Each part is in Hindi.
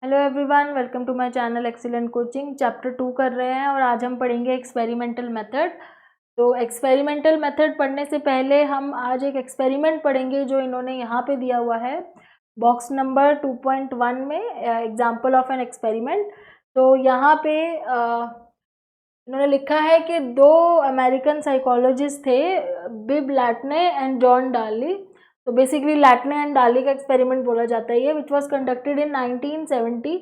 Hello everyone, welcome to my channel excellent coaching. Chapter 2 कर रहे हैं और आज हम पढ़ेंगे एक्सपेरिमेंटल मेथड। तो एक्सपेरिमेंटल मेथड पढ़ने से पहले हम आज एक एक्सपेरिमेंट पढ़ेंगे जो इन्होंने यहाँ पे दिया हुआ है बॉक्स नंबर 2.1 में, एग्जाम्पल ऑफ एन एक्सपेरिमेंट। तो यहाँ पे इन्होंने लिखा है कि दो अमेरिकन साइकोलॉजिस्ट थे, बिब लैटने एंड जॉन डार्ली। तो बेसिकली लैटने एंड डार्ली का एक्सपेरिमेंट बोला जाता है ये, which was conducted in 1970।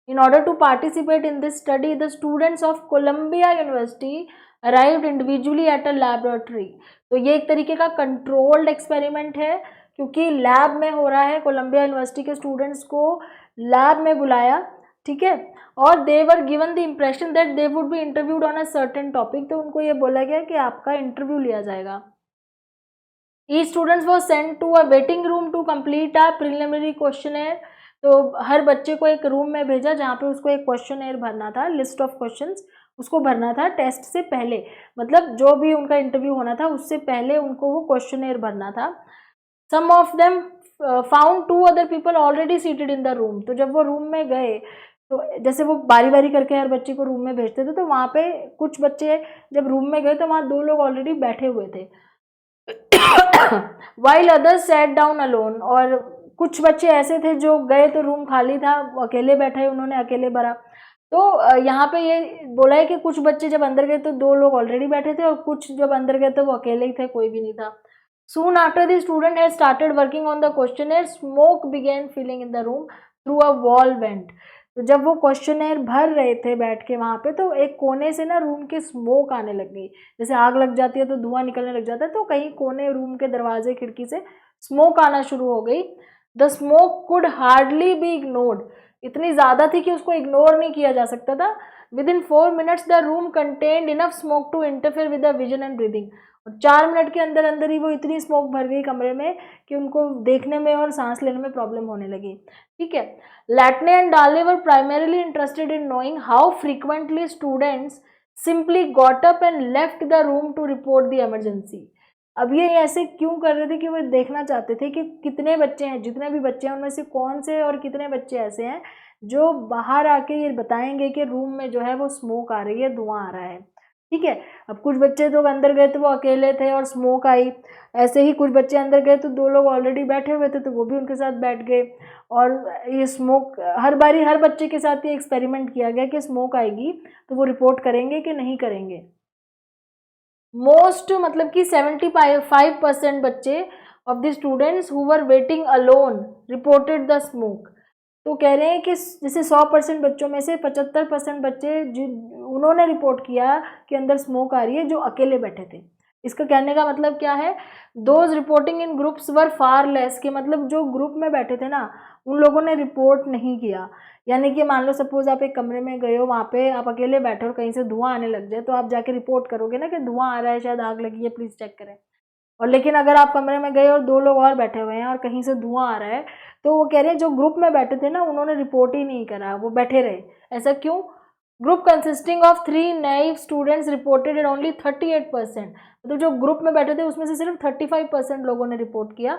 In order to participate in this study the students of Columbia University arrived individually at a laboratory. तो ये एक तरीके का कंट्रोल्ड एक्सपेरिमेंट है क्योंकि लैब में हो रहा है। कोलंबिया यूनिवर्सिटी के स्टूडेंट्स को लैब में बुलाया, ठीक है, और they were given the impression that they would be interviewed on a certain topic. तो उनको ये बोला गया कि आपका इंटरव्यू लिया जाएगा। Each student was sent to a waiting room to complete a preliminary questionnaire। तो हर बच्चे को एक रूम में भेजा जहाँ पे उसको एक क्वेश्चनर भरना था, लिस्ट ऑफ क्वेश्चंस उसको भरना था टेस्ट से पहले, मतलब जो भी उनका इंटरव्यू होना था उससे पहले उनको वो क्वेश्चनर भरना था। Some of them found two other people already seated in the room. तो जब वो रूम में गए तो जैसे वो बारी बारी करके हर बच्चे को रूम में भेजते थे, तो वहाँ पे कुछ बच्चे जब रूम में गए तो वहाँ दो लोग ऑलरेडी बैठे हुए थे while others sat down alone. और कुछ बच्चे ऐसे थे जो गए तो रूम खाली था, अकेले बैठे, उन्होंने अकेले भरा। तो यहाँ पे ये बोला है कि कुछ बच्चे जब अंदर गए तो दो लोग ऑलरेडी बैठे थे और कुछ जब अंदर गए तो वो अकेले ही थे, कोई भी नहीं था। Soon after the student had started working on the questionnaire, smoke began filling in the room through a wall vent। तो जब वो क्वेश्चनर भर रहे थे बैठ के वहाँ पे, तो एक कोने से ना रूम की स्मोक आने लग गई। जैसे आग लग जाती है तो धुआं निकलने लग जाता है, तो कहीं कोने रूम के दरवाजे खिड़की से स्मोक आना शुरू हो गई। The smoke could hardly be ignored. इतनी ज़्यादा थी कि उसको इग्नोर नहीं किया जा सकता था। Within 4 minutes the room contained enough smoke to interfere with the vision and breathing. और 4 मिनट के अंदर अंदर ही वो इतनी स्मोक भर गई कमरे में कि उनको देखने में और सांस लेने में प्रॉब्लम होने लगी, ठीक है। Latane and Darley were primarily interested in knowing how frequently students simply got up and left the room to report the emergency. अब ये ऐसे क्यों कर रहे थे कि वो देखना चाहते थे कि कितने बच्चे हैं, जितने भी बच्चे हैं उनमें से कौन से और कितने बच्चे ऐसे हैं जो बाहर आके ये बताएंगे कि रूम में जो है वो स्मोक आ रही है, धुआं आ रहा है, ठीक है। अब कुछ बच्चे तो अंदर गए तो वो अकेले थे और स्मोक आई। ऐसे ही कुछ बच्चे अंदर गए तो दो लोग ऑलरेडी बैठे हुए थे तो वो भी उनके साथ बैठ गए। और ये स्मोक हर बारी हर बच्चे के साथ ये एक्सपेरिमेंट किया गया कि स्मोक आएगी तो वो रिपोर्ट करेंगे कि नहीं करेंगे। मोस्ट मतलब कि 75% बच्चे of the students who were waiting alone reported the smoke. तो कह रहे हैं कि जैसे 100% बच्चों में से 75% बच्चे उन्होंने रिपोर्ट किया कि अंदर स्मोक आ रही है, जो अकेले बैठे थे। इसका कहने का मतलब क्या है, those reporting in groups were far less, के मतलब जो ग्रुप में बैठे थे ना उन लोगों ने रिपोर्ट नहीं किया। यानी कि मान लो सपोज आप एक कमरे में गए हो, वहाँ पे आप अकेले बैठे हो, कहीं से धुआं आने लग जाए तो आप जाके रिपोर्ट करोगे ना कि धुआं आ रहा है, शायद आग लगी है, प्लीज़ चेक करें। और लेकिन अगर आप कमरे में गए और दो लोग और बैठे हुए हैं और कहीं से धुआं आ रहा है, तो वो कह रहे हैं जो ग्रुप में बैठे थे ना उन्होंने रिपोर्ट ही नहीं करा, वो बैठे रहे। ऐसा क्यों? Group consisting of 3 naive students reported and only 38%। तो जो ग्रुप में बैठे थे उसमें से सिर्फ 35% लोगों ने रिपोर्ट किया।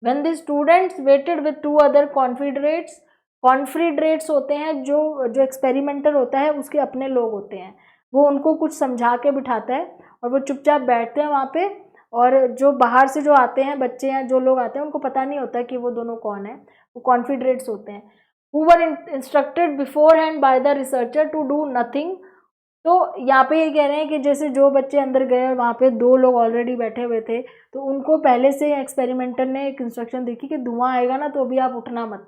When the students waited with 2 other confederates, confederates होते हैं जो जो एक्सपेरिमेंटर होता है उसके अपने लोग होते हैं, वो उनको कुछ समझा के बिठाता है और वो चुपचाप बैठते हैं वहाँ पे। और जो बाहर से जो आते हैं बच्चे हैं, जो लोग आते हैं, उनको पता नहीं होता कि वो दोनों कौन है, वो कॉन्फिडरेट्स होते हैं। Who were instructed beforehand by the researcher to do nothing. तो यहाँ पे ये कह रहे हैं कि जैसे जो बच्चे अंदर गए और वहाँ पे दो लोग ऑलरेडी बैठे हुए थे, तो उनको पहले से एक्सपेरिमेंटर ने एक इंस्ट्रक्शन दी कि धुआं आएगा ना तो अभी आप उठना मत,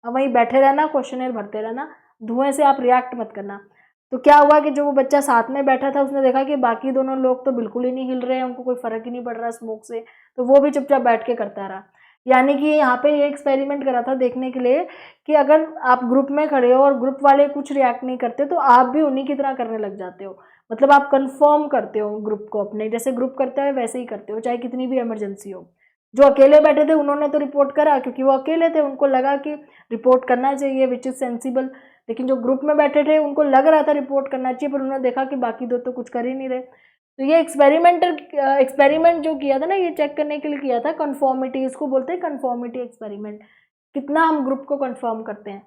अब वहीं बैठे रहना, क्वेश्चनर भरते रहना, धुएं से आप रिएक्ट मत करना। तो क्या हुआ कि जो वो बच्चा साथ में बैठा था उसने देखा कि बाकी दोनों लोग तो बिल्कुल ही नहीं हिल रहे हैं, उनको कोई फर्क ही नहीं पड़ रहा स्मोक से, तो वो भी चुपचाप बैठ के करता रहा। यानी कि यहाँ पे ये एक्सपेरिमेंट करा था देखने के लिए कि अगर आप ग्रुप में खड़े हो और ग्रुप वाले कुछ रिएक्ट नहीं करते तो आप भी उन्हीं की तरह करने लग जाते हो। मतलब आप कंफर्म करते हो ग्रुप को, अपने जैसे ग्रुप करता है वैसे ही करते हो, चाहे कितनी भी इमरजेंसी हो। जो अकेले बैठे थे उन्होंने तो रिपोर्ट करा क्योंकि वो अकेले थे, उनको लगा कि रिपोर्ट करना चाहिए, विच इज़ सेंसिबल। लेकिन जो ग्रुप में बैठे थे उनको लग रहा था रिपोर्ट करना चाहिए, पर उन्होंने देखा कि बाकी दो तो कुछ कर ही नहीं रहे। तो ये एक्सपेरिमेंट जो किया था ना, ये चेक करने के लिए किया था कन्फॉर्मिटी, इसको बोलते हैं कन्फॉर्मिटी एक्सपेरिमेंट, कितना हम ग्रुप को कन्फर्म करते हैं।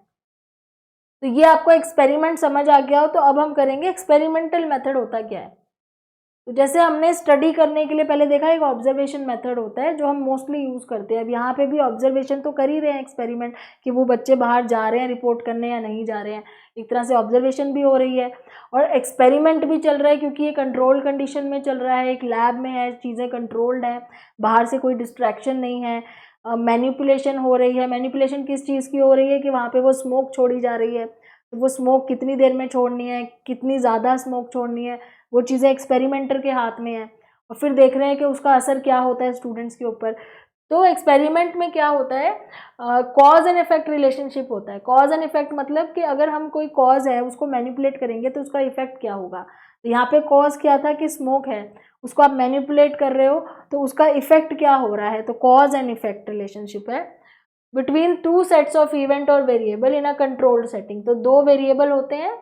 तो ये आपको एक्सपेरिमेंट समझ आ गया हो तो अब हम करेंगे एक्सपेरिमेंटल मेथड होता क्या है। तो जैसे हमने स्टडी करने के लिए पहले देखा एक ऑब्जर्वेशन मेथड होता है जो हम मोस्टली यूज़ करते हैं। अब यहाँ पे भी ऑब्जर्वेशन तो कर ही रहे हैं एक्सपेरिमेंट कि वो बच्चे बाहर जा रहे हैं रिपोर्ट करने या नहीं जा रहे हैं, एक तरह से ऑब्जर्वेशन भी हो रही है और एक्सपेरिमेंट भी चल रहा है क्योंकि ये कंट्रोल कंडीशन में चल रहा है, एक लैब में है, चीज़ें कंट्रोल्ड हैं, बाहर से कोई डिस्ट्रैक्शन नहीं है। मैनिपुलेशन हो रही है। मैनिपुलेशन किस चीज़ की हो रही है कि वहाँ पे वो स्मोक छोड़ी जा रही है, तो वो स्मोक कितनी देर में छोड़नी है, कितनी ज़्यादा स्मोक छोड़नी है, वो चीज़ें एक्सपेरिमेंटर के हाथ में है और फिर देख रहे हैं कि उसका असर क्या होता है स्टूडेंट्स के ऊपर। तो एक्सपेरिमेंट में क्या होता है, कॉज एंड इफेक्ट रिलेशनशिप होता है। कॉज एंड इफेक्ट मतलब कि अगर हम कोई कॉज है उसको मैनिपुलेट करेंगे तो उसका इफेक्ट क्या होगा। तो यहाँ पे कॉज क्या था कि स्मोक है, उसको आप मैनिपुलेट कर रहे हो तो उसका इफेक्ट क्या हो रहा है, तो कॉज एंड इफेक्ट रिलेशनशिप है between two sets of event और variable in a controlled setting. तो दो वेरिएबल होते हैं।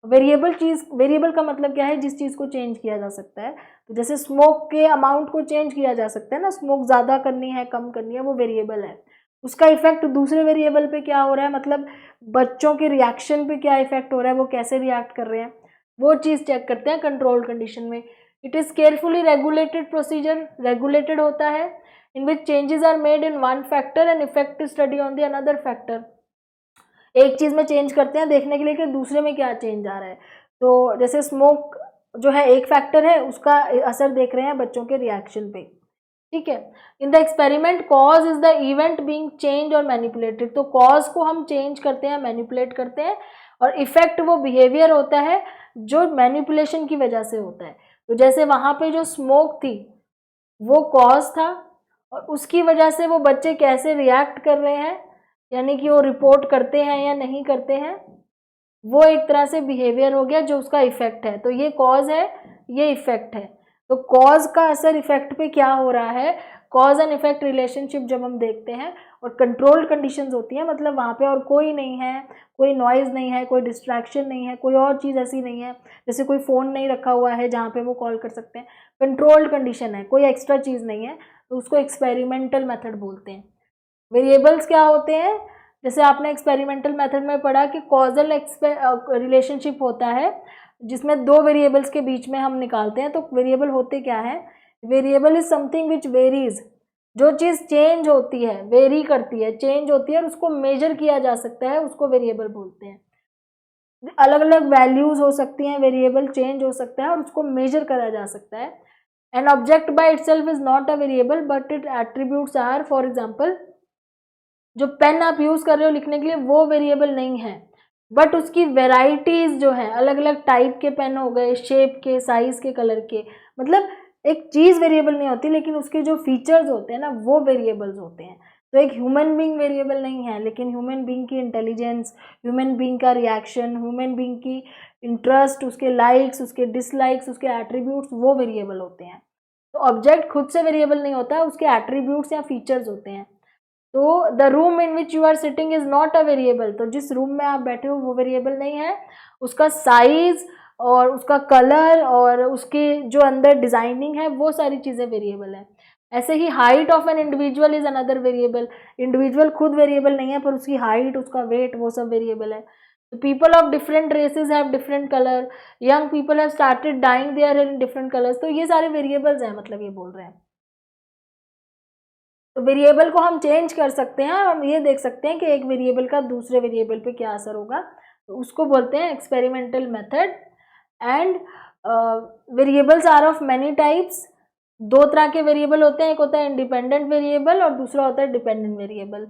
वेरिएबल का मतलब क्या है, जिस चीज़ को चेंज किया जा सकता है। तो जैसे स्मोक के अमाउंट को चेंज किया जा सकता है ना, स्मोक ज़्यादा करनी है कम करनी है, वो वेरिएबल है। उसका इफेक्ट दूसरे वेरिएबल पे क्या हो रहा है, मतलब बच्चों के रिएक्शन पे क्या इफेक्ट हो रहा है, वो कैसे रिएक्ट कर रहे हैं, वो चीज़ चेक करते हैं कंट्रोल कंडीशन में। It is carefully regulated procedure, regulated होता है in which changes are made in one factor and effect is study on the another factor। एक चीज़ में चेंज करते हैं देखने के लिए कि दूसरे में क्या चेंज आ रहा है। तो जैसे स्मोक जो है एक फैक्टर है, उसका असर देख रहे हैं बच्चों के रिएक्शन पे, ठीक है। In the experiment cause is the event being change और मैनिपुलेटेड। तो कॉज को हम चेंज करते हैं, मैनिपुलेट करते हैं, और इफेक्ट वो बिहेवियर होता है जो मैनिपुलेशन की वजह से होता है। तो जैसे वहाँ पे जो स्मोक थी वो कॉज था और उसकी वजह से वो बच्चे कैसे रिएक्ट कर रहे हैं, यानी कि वो रिपोर्ट करते हैं या नहीं करते हैं, वो एक तरह से बिहेवियर हो गया जो उसका इफेक्ट है। तो ये कॉज है, ये इफेक्ट है। तो कॉज का असर इफेक्ट पे क्या हो रहा है, कॉज एंड इफेक्ट रिलेशनशिप जब हम देखते हैं और कंट्रोल्ड कंडीशंस होती हैं, मतलब वहाँ पे और कोई नहीं है, कोई नॉइज़ नहीं है, कोई डिस्ट्रैक्शन नहीं है, कोई और चीज़ ऐसी नहीं है, जैसे कोई फ़ोन नहीं रखा हुआ है जहाँ पे वो कॉल कर सकते हैं, कंट्रोल्ड कंडीशन है, कोई एक्स्ट्रा चीज़ नहीं है, तो उसको एक्सपेरिमेंटल मेथड बोलते हैं। वेरिएबल्स क्या होते हैं, जैसे आपने एक्सपेरिमेंटल मेथड में पढ़ा कि कॉजल रिलेशनशिप होता है जिसमें दो वेरिएबल्स के बीच में हम निकालते हैं। तो वेरिएबल होते क्या है, variable is something which varies, जो चीज़ चेंज होती है, वेरी करती है, चेंज होती है और उसको मेजर किया जा सकता है, उसको वेरिएबल बोलते हैं। अलग अलग वैल्यूज हो सकती हैं, वेरिएबल चेंज हो सकता है और उसको मेजर करा जा सकता है। An object by itself is not a variable but it attributes are, for example जो पेन आप यूज़ कर रहे हो लिखने के लिए वो वेरिएबल नहीं है, बट उसकी वेराइटीज़ जो है, अलग अलग टाइप के पेन हो गए, शेप के, साइज़ के, कलर के, मतलब एक चीज़ वेरिएबल नहीं होती लेकिन उसके जो फीचर्स होते हैं ना वो वेरिएबल्स होते हैं। तो एक ह्यूमन बीइंग वेरिएबल नहीं है, लेकिन ह्यूमन बीइंग की इंटेलिजेंस, ह्यूमन बीइंग का रिएक्शन, ह्यूमन बीइंग की इंटरेस्ट, उसके लाइक्स, उसके डिसलाइक्स, उसके एट्रीब्यूट्स, वो वेरिएबल होते हैं। तो ऑब्जेक्ट खुद से वेरिएबल नहीं होता, उसके एट्रीब्यूट्स या फीचर्स होते हैं। तो the room in which you are sitting is not a variable, तो जिस रूम में आप बैठे हो वो वेरिएबल नहीं है, उसका साइज और उसका कलर और उसके जो अंदर डिजाइनिंग है वो सारी चीज़ें वेरिएबल है। ऐसे ही height of an individual is another variable, individual खुद वेरिएबल नहीं है पर उसकी हाइट, उसका वेट, वो सब वेरिएबल है। तो people of different races have different colour, young people have started dyeing their in different colours. तो ये सारे वेरिएबल्स हैं, मतलब ये बोल रहे हैं। तो वेरिएबल को हम चेंज कर सकते हैं और हम ये देख सकते हैं कि एक वेरिएबल का दूसरे वेरिएबल पे क्या असर होगा, तो उसको बोलते हैं experimental method. And variables are of many types. दो तरह के वेरिएबल होते हैं, एक होता है इंडिपेंडेंट वेरिएबल और दूसरा होता है डिपेंडेंट वेरिएबल।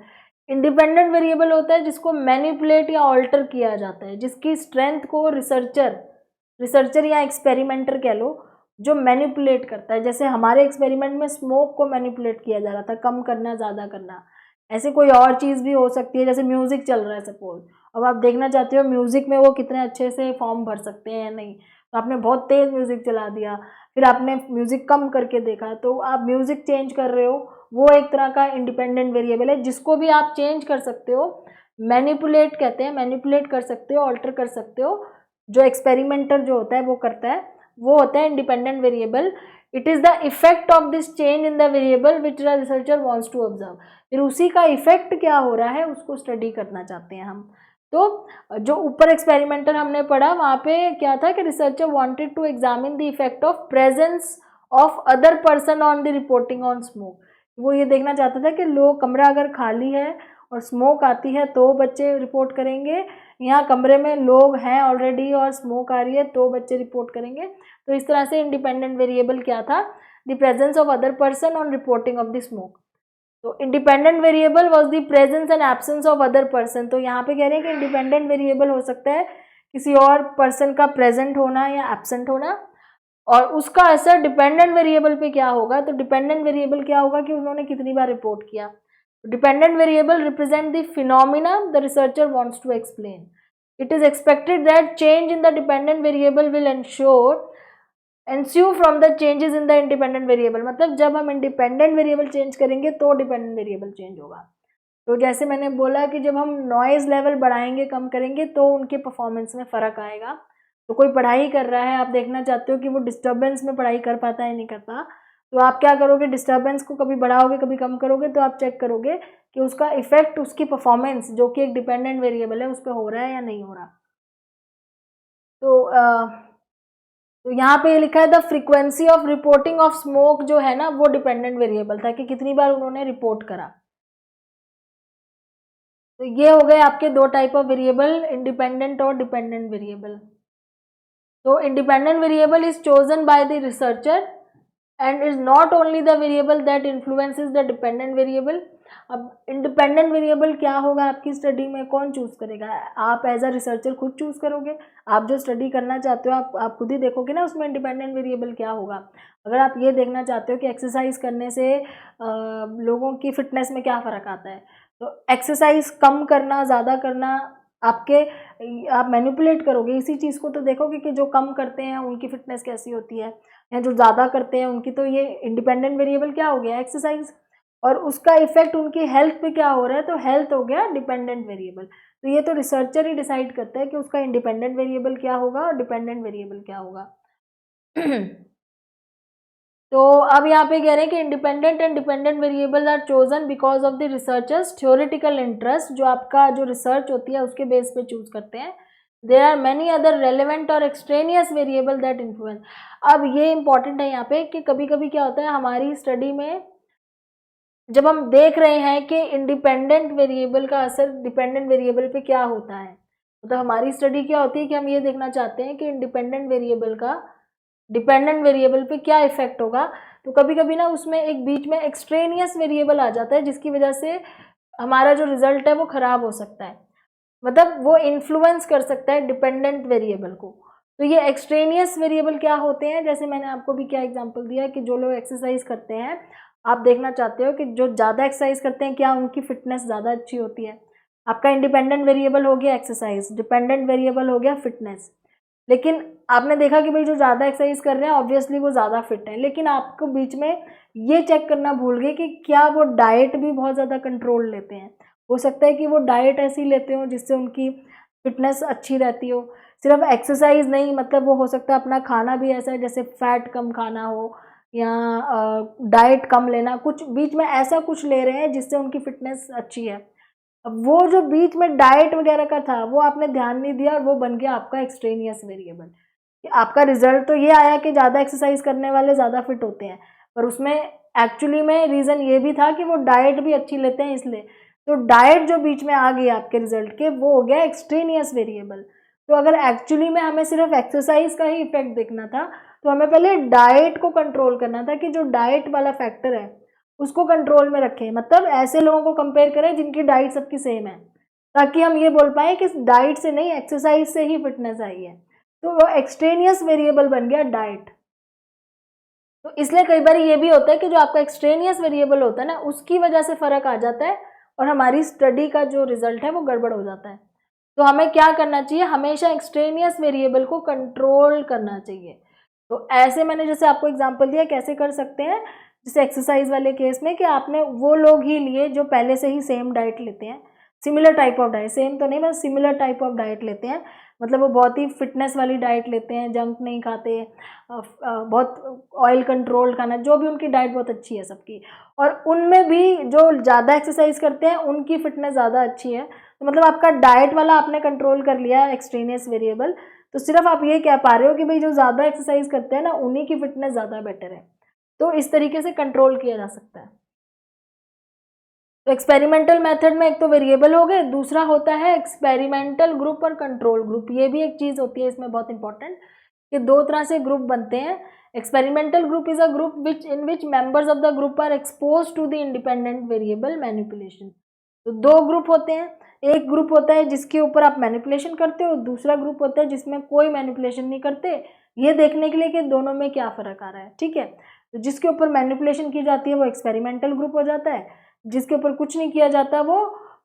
इंडिपेंडेंट वेरिएबल होता है जिसको मैनिपुलेट या ऑल्टर किया जाता है, जिसकी स्ट्रेंथ को रिसर्चर या एक्सपेरिमेंटर कह लो जो मैनिपुलेट करता है। जैसे हमारे एक्सपेरिमेंट में स्मोक को मैनिपुलेट किया जा रहा था, कम करना, ज़्यादा करना। ऐसे कोई और चीज़ भी हो सकती है, जैसे म्यूज़िक चल रहा है सपोज, अब आप देखना चाहते हो म्यूज़िक में वो कितने अच्छे से फॉर्म भर सकते हैं या नहीं, तो आपने बहुत तेज़ म्यूज़िक चला दिया, फिर आपने म्यूज़िक कम करके देखा, तो आप म्यूज़िक चेंज कर रहे हो। वो एक तरह का इंडिपेंडेंट वेरिएबल है जिसको भी आप चेंज कर सकते हो, मैनिपुलेट कहते हैं, मैनिपुलेट कर सकते हो, ऑल्टर कर सकते हो। जो एक्सपेरिमेंटर जो होता है वो करता है, वो होता है independent variable. It is the effect of this change in the variable which the researcher wants to observe. फिर उसी का इफेक्ट क्या हो रहा है उसको स्टडी करना चाहते हैं हम। तो जो ऊपर एक्सपेरिमेंटल हमने पढ़ा वहाँ पे क्या था कि researcher wanted to examine the effect of presence of other person on the reporting on smoke. वो ये देखना चाहता था कि लोग कमरा अगर खाली है और स्मोक आती है तो बच्चे रिपोर्ट करेंगे, यहाँ कमरे में लोग हैं ऑलरेडी और स्मोक आ रही है तो बच्चे रिपोर्ट करेंगे। तो इस तरह से इंडिपेंडेंट वेरिएबल क्या था, the presence of other person on reporting of the smoke. तो independent variable was the presence and absence of other person. तो यहाँ पे कह रहे हैं कि इंडिपेंडेंट वेरिएबल हो सकता है किसी और पर्सन का प्रेजेंट होना या एब्सेंट होना, और उसका असर डिपेंडेंट वेरिएबल पे क्या होगा। तो डिपेंडेंट वेरिएबल क्या होगा कि उन्होंने कितनी बार रिपोर्ट किया। Dependent variable represent the phenomena the researcher wants to explain. It is expected that change in the dependent variable will ensue from the changes in the independent variable. मतलब जब हम इंडिपेंडेंट वेरिएबल चेंज करेंगे तो डिपेंडेंट वेरिएबल चेंज होगा। तो जैसे मैंने बोला कि जब हम नॉइज़ लेवल बढ़ाएंगे कम करेंगे तो उनके परफॉर्मेंस में फ़र्क आएगा। तो कोई पढ़ाई कर रहा है, आप देखना चाहते हो कि वो डिस्टर्बेंस में पढ़ाई कर पाता है नहीं करता, तो आप क्या करोगे, डिस्टर्बेंस को कभी बढ़ाओगे कभी कम करोगे, तो आप चेक करोगे कि उसका इफेक्ट उसकी परफॉर्मेंस जो कि एक डिपेंडेंट वेरिएबल है उस पर हो रहा है या नहीं हो रहा। तो यहाँ पे लिखा है the frequency of reporting of smoke जो है ना वो डिपेंडेंट वेरिएबल था कि कितनी बार उन्होंने रिपोर्ट करा। तो ये हो गए आपके दो टाइप ऑफ वेरिएबल, इंडिपेंडेंट और डिपेंडेंट वेरिएबल। तो independent variable is chosen by the researcher and is not only the variable that influences the dependent variable. अब इंडिपेंडेंट वेरिएबल क्या होगा आपकी स्टडी में, कौन चूज करेगा, आप एज अ रिसर्चर खुद चूज करोगे। आप जो स्टडी करना चाहते हो आप खुद ही देखोगे ना उसमें इंडिपेंडेंट वेरिएबल क्या होगा। अगर आप ये देखना चाहते हो कि एक्सरसाइज करने से लोगों की फिटनेस में क्या फ़र्क आता है, तो एक्सरसाइज कम करना ज़्यादा करना आप मैनिपुलेट करोगे इसी चीज़ को, तो देखोगे कि जो कम करते हैं उनकी फिटनेस कैसी होती है या जो ज़्यादा करते हैं उनकी। तो ये इंडिपेंडेंट वेरिएबल क्या हो गया, एक्सरसाइज, और उसका इफेक्ट उनकी हेल्थ पे क्या हो रहा है, तो हेल्थ हो गया डिपेंडेंट वेरिएबल। तो ये तो रिसर्चर ही डिसाइड करता है कि उसका इंडिपेंडेंट वेरिएबल क्या होगा और डिपेंडेंट वेरिएबल क्या होगा। तो अब यहाँ पे कह रहे हैं कि independent and dependent variable are chosen because of the researchers theoretical interest, जो आपका जो रिसर्च होती है उसके बेस पे चूज करते हैं। There are many other relevant और एक्सट्रेनियस वेरिएबल दैट इन्फ्लुएंस। अब ये इंपॉर्टेंट है यहाँ पे कि कभी कभी क्या होता है हमारी स्टडी में, जब हम देख रहे हैं कि इंडिपेंडेंट वेरिएबल का असर डिपेंडेंट वेरिएबल पे क्या होता है, मतलब हमारी स्टडी क्या होती है कि हम ये देखना चाहते हैं कि इंडिपेंडेंट वेरिएबल का डिपेंडेंट वेरिएबल पे क्या इफेक्ट होगा। तो कभी कभी ना उसमें एक बीच में एक्सट्रेनियस वेरिएबल आ जाता है जिसकी वजह से हमारा जो रिजल्ट है वो खराब हो सकता है, मतलब वो इन्फ्लुएंस कर सकता है डिपेंडेंट वेरिएबल को। तो ये एक्सट्रेनियस वेरिएबल क्या होते हैं, जैसे मैंने आपको भी क्या एग्जांपल दिया कि जो लोग एक्सरसाइज करते हैं, आप देखना चाहते हो कि जो ज़्यादा एक्सरसाइज करते हैं क्या उनकी फिटनेस ज़्यादा अच्छी होती है। आपका इंडिपेंडेंट वेरिएबल हो गया एक्सरसाइज, डिपेंडेंट वेरिएबल हो गया फिटनेस। लेकिन आपने देखा कि भाई जो ज़्यादा एक्सरसाइज कर रहे हैं ऑब्वियसली वो ज़्यादा फिट है, लेकिन आपको बीच में ये चेक करना भूल गए कि क्या वो डाइट भी बहुत ज़्यादा कंट्रोल लेते हैं। हो सकता है कि वो डाइट ऐसी लेते हो जिससे उनकी फिटनेस अच्छी रहती हो। सिर्फ एक्सरसाइज नहीं, मतलब वो हो सकता है अपना खाना भी ऐसा है जैसे फैट कम खाना हो या डाइट कम लेना, कुछ बीच में ऐसा कुछ ले रहे हैं जिससे उनकी फिटनेस अच्छी है। अब वो जो बीच में डाइट वगैरह का था वो आपने ध्यान नहीं दिया और वो बन गया आपका एक्सट्रेनियस वेरिएबल। आपका रिजल्ट तो ये आया कि ज़्यादा एक्सरसाइज करने वाले ज़्यादा फिट होते हैं, पर उसमें एक्चुअली में रीज़न ये भी था कि वो डाइट भी अच्छी लेते हैं इसलिए। तो डाइट जो बीच में आ गई आपके रिजल्ट के वो हो गया एक्सट्रेनियस वेरिएबल। तो अगर एक्चुअली में हमें सिर्फ एक्सरसाइज का ही इफेक्ट देखना था तो हमें पहले डाइट को कंट्रोल करना था कि जो डाइट वाला फैक्टर है उसको कंट्रोल में रखें, मतलब ऐसे लोगों को कंपेयर करें जिनकी डाइट सबकी सेम है, ताकि हम ये बोल पाएँ कि डाइट से नहीं एक्सरसाइज से ही फिटनेस आई है। तो वो एक्सट्रेनियस वेरिएबल बन गया डाइट। तो इसलिए कई बार ये भी होता है कि जो आपका एक्सट्रेनियस वेरिएबल होता है ना उसकी वजह से फ़र्क आ जाता है और हमारी स्टडी का जो रिजल्ट है वो गड़बड़ हो जाता है। तो हमें क्या करना चाहिए, हमेशा एक्सट्रेनियस वेरिएबल को कंट्रोल करना चाहिए। तो ऐसे मैंने जैसे आपको एग्जांपल दिया कैसे कर सकते हैं, जैसे एक्सरसाइज वाले केस में कि आपने वो लोग ही लिए जो पहले से ही सेम डाइट लेते हैं, similar type of diet, same तो नहीं बस सिमिलर टाइप ऑफ डाइट लेते हैं, मतलब वो बहुत ही फिटनेस वाली डाइट लेते हैं, जंक नहीं खाते, बहुत ऑयल कंट्रोल खाना, जो भी उनकी डाइट बहुत अच्छी है सबकी, और उनमें भी जो ज़्यादा एक्सरसाइज करते हैं उनकी फिटनेस ज़्यादा अच्छी है। तो मतलब आपका डाइट वाला आपने कंट्रोल कर लिया एक्सट्रेनियस वेरिएबल, तो सिर्फ आप ये कह पा रहे हो कि भाई जो ज़्यादा एक्सरसाइज करते हैं ना उन्हीं की फिटनेस ज़्यादा बेटर है। तो इस तरीके से कंट्रोल किया जा सकता है। तो एक्सपेरिमेंटल मेथड में एक तो वेरिएबल हो गए, दूसरा होता है एक्सपेरिमेंटल ग्रुप और कंट्रोल ग्रुप। ये भी एक चीज़ होती है इसमें बहुत इंपॉर्टेंट कि दो तरह से ग्रुप बनते हैं। Experimental group is a group which in which members of the group are expose to the independent variable manipulation. तो दो ग्रुप होते हैं, एक ग्रुप होता है जिसके ऊपर आप मैनिपुलेशन करते हो, दूसरा ग्रुप होता है जिसमें कोई मैनिपुलेशन नहीं करते, ये देखने के लिए कि दोनों में क्या फ़र्क आ रहा है। ठीक है, तो जिसके ऊपर मैनिपुलेशन की जाती है वो एक्सपेरिमेंटल ग्रुप हो जाता है, जिसके ऊपर कुछ नहीं किया जाता वो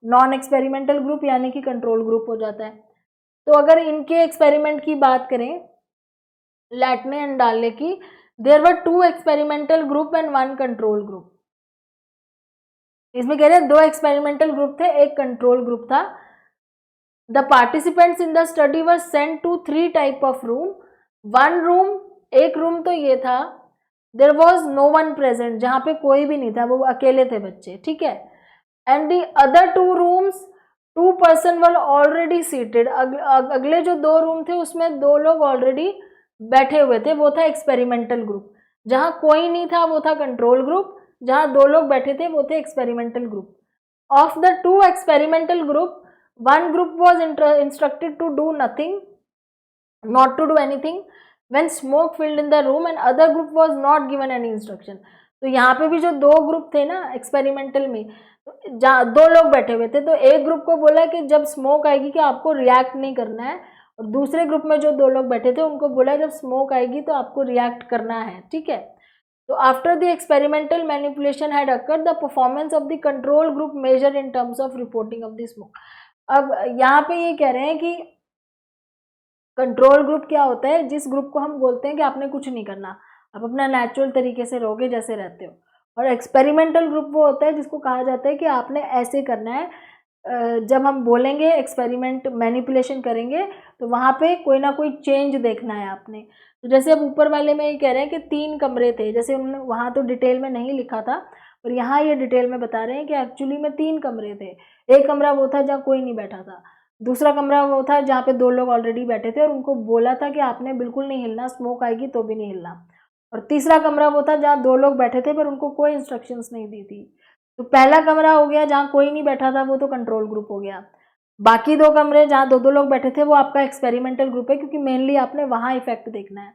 नॉन एक्सपेरिमेंटल ग्रुप यानी कि कंट्रोल ग्रुप हो जाता है। तो अगर इनके एक्सपेरिमेंट की बात करें लैटने एंड डाले की, there were 2 experimental group and 1 control group. इसमें कह रहे हैं 2 एक्सपेरिमेंटल ग्रुप थे, एक कंट्रोल ग्रुप था। The participants in the study were sent to 3 type of room. 1 room, एक रूम तो ये था, there was no one present, जहाँ पे कोई भी नहीं था, वो अकेले थे बच्चे। ठीक है, and the other 2 rooms 2 person were already seated. अगले जो 2 रूम थे उसमें 2 लोग ऑलरेडी बैठे हुए थे, वो था एक्सपेरिमेंटल ग्रुप। जहाँ कोई नहीं था वो था कंट्रोल ग्रुप, जहाँ 2 लोग बैठे थे वो थे experimental group. Of the 2 experimental group, 1 group was instructed to do nothing, not to do anything when smoke filled in the room, and other group was not given any instruction। तो यहाँ पे भी जो 2 ग्रुप थे ना एक्सपेरिमेंटल में, जहाँ 2 लोग बैठे हुए थे, तो एक ग्रुप को बोला कि जब स्मोक आएगी कि आपको रिएक्ट नहीं करना है, और दूसरे ग्रुप में जो 2 लोग बैठे थे उनको बोला जब स्मोक आएगी तो आपको रिएक्ट करना है। ठीक है, तो after the experimental manipulation had occurred, the performance of the control group measure in terms of reporting of the smoke. अब यहाँ पे ये कह रहे हैं कि कंट्रोल ग्रुप क्या होता है, जिस ग्रुप को हम बोलते हैं कि आपने कुछ नहीं करना, आप अपना नेचुरल तरीके से रहोगे जैसे रहते हो। और एक्सपेरिमेंटल ग्रुप वो होता है जिसको कहा जाता है कि आपने ऐसे करना है। जब हम बोलेंगे एक्सपेरिमेंट मैनिपुलेशन करेंगे तो वहाँ पे कोई ना कोई चेंज देखना है आपने। तो जैसे अब ऊपर वाले में ये कह रहे हैं कि 3 कमरे थे, जैसे उन्होंने वहाँ तो डिटेल में नहीं लिखा था, और यहाँ ये डिटेल में बता रहे हैं कि एक्चुअली में 3 कमरे थे। एक कमरा वो था जहाँ कोई नहीं बैठा था, दूसरा कमरा वो था जहाँ पे 2 लोग ऑलरेडी बैठे थे और उनको बोला था कि आपने बिल्कुल नहीं हिलना, स्मोक आएगी तो भी नहीं हिलना। और तीसरा कमरा वो था जहाँ 2 लोग बैठे थे पर उनको कोई इंस्ट्रक्शंस नहीं दी थी। तो पहला कमरा हो गया जहाँ कोई नहीं बैठा था, वो तो कंट्रोल ग्रुप हो गया। बाकी 2 कमरे जहाँ 2-2 लोग बैठे थे वो आपका एक्सपेरिमेंटल ग्रुप है, क्योंकि मेनली आपने वहाँ इफेक्ट देखना है।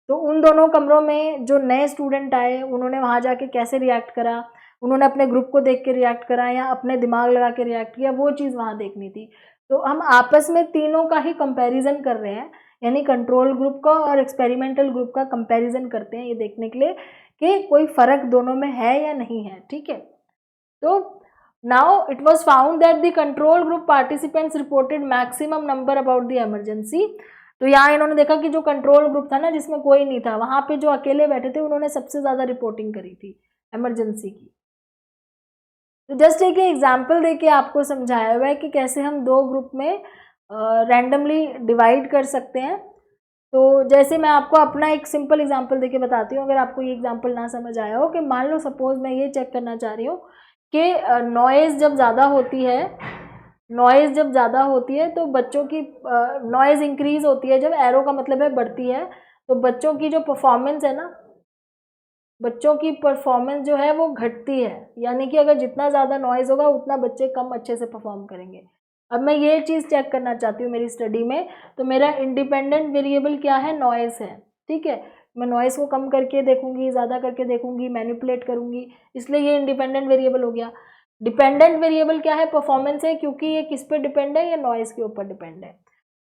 तो उन दोनों कमरों में जो नए स्टूडेंट आए उन्होंने वहाँ जाके कैसे रिएक्ट करा, उन्होंने अपने ग्रुप को देख के रिएक्ट करा या अपने दिमाग लगा के रिएक्ट किया, वो चीज़ वहाँ देखनी थी। तो हम आपस में तीनों का ही कंपैरिजन कर रहे हैं, यानी कंट्रोल ग्रुप का और एक्सपेरिमेंटल ग्रुप का कंपैरिजन करते हैं ये देखने के लिए कि कोई फ़र्क दोनों में है या नहीं है। ठीक है, तो now it was found that the control group participants reported maximum number about the emergency. तो यहाँ इन्होंने देखा कि जो कंट्रोल ग्रुप था ना जिसमें कोई नहीं था, वहाँ पे जो अकेले बैठे थे उन्होंने सबसे ज़्यादा रिपोर्टिंग करी थी इमरजेंसी की। तो जस्ट एक एग्जाम्पल देके आपको समझाया हुआ है कि कैसे हम 2 ग्रुप में रैंडमली डिवाइड कर सकते हैं। तो जैसे मैं आपको अपना एक सिंपल एग्जांपल देके बताती हूँ, अगर आपको ये एग्जांपल ना समझ आया हो, कि मान लो सपोज मैं ये चेक करना चाह रही हूँ कि नॉइज़ जब ज़्यादा होती है, नॉइज़ जब ज़्यादा होती है तो बच्चों की नॉइज़ इंक्रीज़ होती है, जब एरो का मतलब है बढ़ती है, तो बच्चों की जो परफॉर्मेंस है ना, बच्चों की परफॉर्मेंस जो है वो घटती है। यानी कि अगर जितना ज़्यादा नॉइज़ होगा उतना बच्चे कम अच्छे से परफॉर्म करेंगे। अब मैं ये चीज़ चेक करना चाहती हूँ मेरी स्टडी में, तो मेरा इंडिपेंडेंट वेरिएबल क्या है, नॉइज़ है। ठीक है, मैं नॉइज़ को कम करके देखूंगी, ज़्यादा करके देखूंगी, मैनिपुलेट करूंगी, इसलिए ये इंडिपेंडेंट वेरिएबल हो गया। डिपेंडेंट वेरिएबल क्या है, परफॉर्मेंस है, क्योंकि ये किस पे डिपेंड है, ये नॉइज़ के ऊपर डिपेंड है।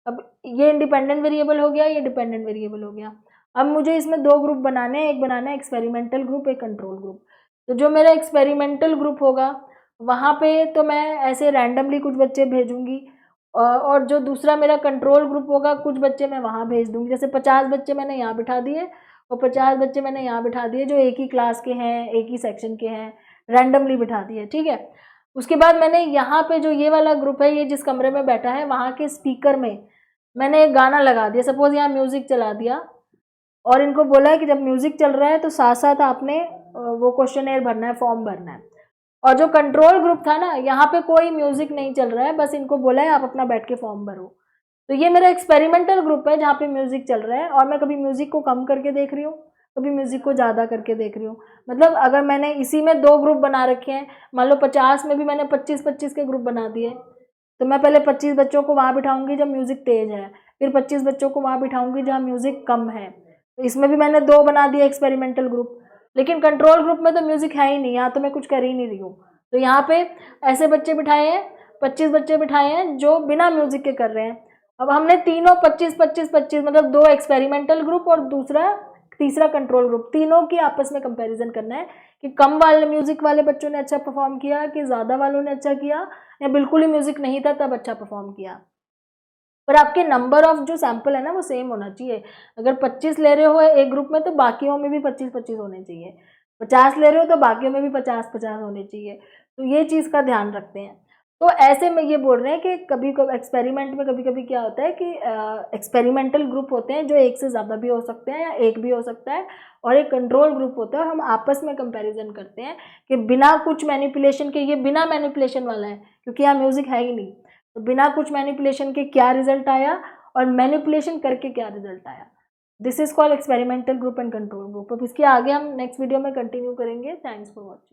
अब ये इंडिपेंडेंट वेरिएबल हो गया, ये डिपेंडेंट वेरिएबल हो गया। अब मुझे इसमें 2 ग्रुप बनाने हैं, एक बनाना है एक्सपेरिमेंटल ग्रुप, एक कंट्रोल ग्रुप। तो जो मेरा एक्सपेरिमेंटल ग्रुप होगा वहाँ पे तो मैं ऐसे रैंडमली कुछ बच्चे भेजूंगी, और जो दूसरा मेरा कंट्रोल ग्रुप होगा कुछ बच्चे मैं वहाँ भेज दूंगी। जैसे 50 बच्चे मैंने यहाँ बिठा दिए और 50 बच्चे मैंने यहाँ बिठा दिए जो एक ही क्लास के हैं, एक ही सेक्शन के हैं, रैंडमली बिठा दिए। ठीक है, उसके बाद मैंने यहाँ पे जो ये वाला ग्रुप है, ये जिस कमरे में बैठा है, वहाँ के स्पीकर में मैंने एक गाना लगा दिया, सपोज यहाँ म्यूज़िक चला दिया, और इनको बोला है कि जब म्यूज़िक चल रहा है तो साथ साथ आपने वो क्वेश्चनेयर भरना है, फॉर्म भरना है। और जो कंट्रोल ग्रुप था ना, यहाँ पे कोई म्यूजिक नहीं चल रहा है, बस इनको बोला है आप अपना बैठ के फॉर्म भरो। तो ये मेरा एक्सपेरिमेंटल ग्रुप है जहाँ पे म्यूजिक चल रहा है, और मैं कभी म्यूजिक को कम करके देख रही हूँ, कभी म्यूजिक को ज़्यादा करके देख रही हूँ। मतलब अगर मैंने इसी में 2 ग्रुप बना रखे हैं, मान लो 50 में भी मैंने 25-25 के ग्रुप बना दिए, तो मैं पहले 25 बच्चों को वहाँ बिठाऊंगी जब म्यूजिक तेज है, फिर 25 बच्चों को वहाँ बिठाऊंगी जहाँ म्यूजिक कम है। तो इसमें भी मैंने 2 बना दिए एक्सपेरिमेंटल ग्रुप। लेकिन कंट्रोल ग्रुप में तो म्यूजिक है ही नहीं, यहाँ तो मैं कुछ कर ही नहीं रही हूँ। तो यहाँ पे ऐसे बच्चे बिठाए हैं, 25 बच्चे बिठाए हैं जो बिना म्यूजिक के कर रहे हैं। अब हमने तीनों 25-25-25 मतलब 2 एक्सपेरिमेंटल ग्रुप और तीसरा कंट्रोल ग्रुप, तीनों की आपस में कंपैरिजन करना है कि कम वाले म्यूजिक वाले बच्चों ने अच्छा परफॉर्म किया, कि ज़्यादा वालों ने अच्छा किया, या बिल्कुल ही म्यूजिक नहीं था तब अच्छा परफॉर्म किया। पर आपके नंबर ऑफ जो सैंपल है ना वो सेम होना चाहिए। अगर 25 ले रहे हो एक ग्रुप में तो बाकियों में भी 25-25 होने चाहिए, 50 ले रहे हो तो बाकियों में भी 50-50 होने चाहिए। तो ये चीज़ का ध्यान रखते हैं। तो ऐसे में ये बोल रहे हैं कि कभी कभी एक्सपेरिमेंट में कभी कभी क्या होता है कि एक्सपेरिमेंटल ग्रुप होते हैं जो एक से ज़्यादा भी हो सकते हैं या एक भी हो सकता है, और एक कंट्रोल ग्रुप होता है, हम आपस में कंपैरिजन करते हैं कि बिना कुछ मैनिपुलेशन के, ये बिना मैनिपुलेशन वाला है क्योंकि यहाँ म्यूजिक है ही नहीं, तो बिना कुछ मैनिपुलेशन के क्या रिजल्ट आया और मैनिपुलेशन करके क्या रिजल्ट आया, this is called experimental group and control group. अब इसके आगे हम नेक्स्ट वीडियो में कंटिन्यू करेंगे। Thanks for watching.